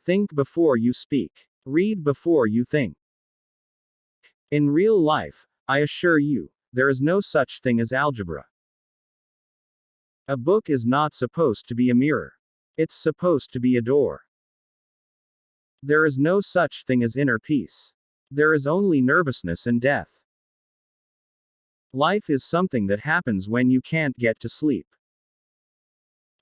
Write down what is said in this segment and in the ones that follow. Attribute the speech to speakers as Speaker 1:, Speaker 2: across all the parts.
Speaker 1: Think before you speak. Read before you think. In real life, I assure you, there is no such thing as algebra. A book is not supposed to be a mirror. It's supposed to be a door. There is no such thing as inner peace. There is only nervousness and death. Life is something that happens when you can't get to sleep.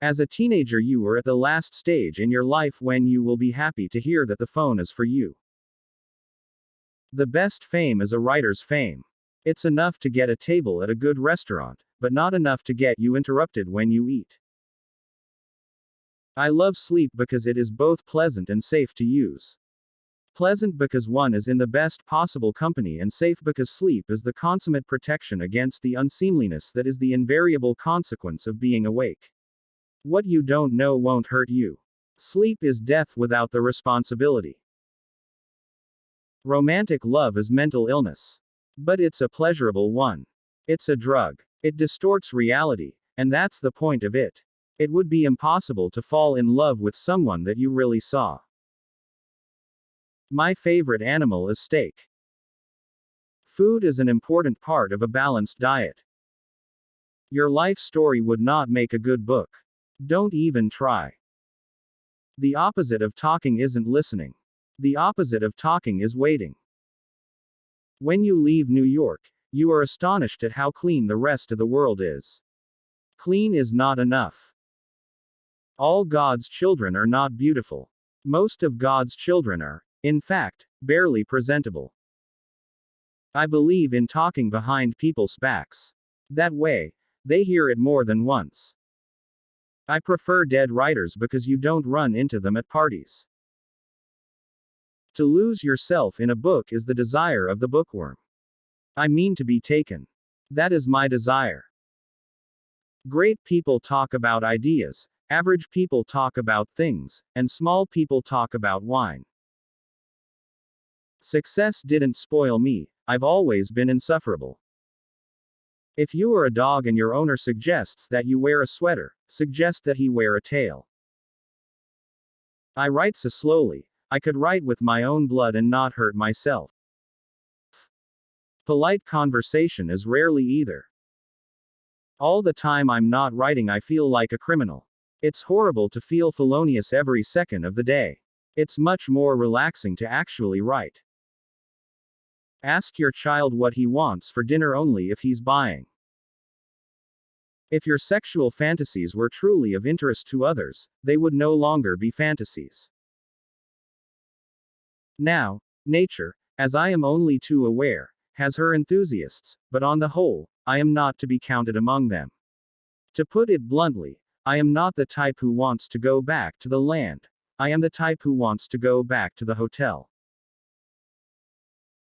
Speaker 1: As a teenager, you are at the last stage in your life when you will be happy to hear that the phone is for you. The best fame is a writer's fame. It's enough to get a table at a good restaurant, but not enough to get you interrupted when you eat. I love sleep because it is both pleasant and safe to use. Pleasant because one is in the best possible company, and safe because sleep is the consummate protection against the unseemliness that is the invariable consequence of being awake. What you don't know won't hurt you. Sleep is death without the responsibility. Romantic love is mental illness. But it's a pleasurable one. It's a drug. It distorts reality, and that's the point of it. It would be impossible to fall in love with someone that you really saw. My favorite animal is steak. Food is an important part of a balanced diet. Your life story would not make a good book. Don't even try. The opposite of talking isn't listening. The opposite of talking is waiting. When you leave New York, you are astonished at how clean the rest of the world is. Clean is not enough. All God's children are not beautiful. Most of God's children are, in fact, barely presentable. I believe in talking behind people's backs. That way, they hear it more than once. I prefer dead writers because you don't run into them at parties. To lose yourself in a book is the desire of the bookworm. I mean to be taken. That is my desire. Great people talk about ideas, average people talk about things, and small people talk about wine. Success didn't spoil me, I've always been insufferable. If you are a dog and your owner suggests that you wear a sweater, suggest that he wear a tail. I write so slowly, I could write with my own blood and not hurt myself. Polite conversation is rarely either. All the time I'm not writing, I feel like a criminal. It's horrible to feel felonious every second of the day. It's much more relaxing to actually write. Ask your child what he wants for dinner only if he's buying. If your sexual fantasies were truly of interest to others, they would no longer be fantasies. Now, nature, as I am only too aware, has her enthusiasts, but on the whole, I am not to be counted among them. To put it bluntly, I am not the type who wants to go back to the land. I am the type who wants to go back to the hotel.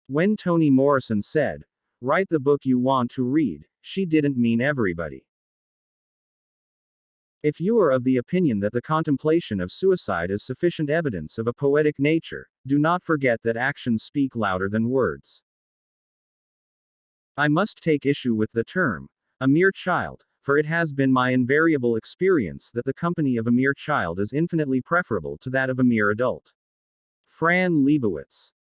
Speaker 1: When Toni Morrison said, "Write the book you want to read," she didn't mean everybody. If you are of the opinion that the contemplation of suicide is sufficient evidence of a poetic nature, do not forget that actions speak louder than words. I must take issue with the term, a mere child, for it has been my invariable experience that the company of a mere child is infinitely preferable to that of a mere adult. Fran Lebowitz.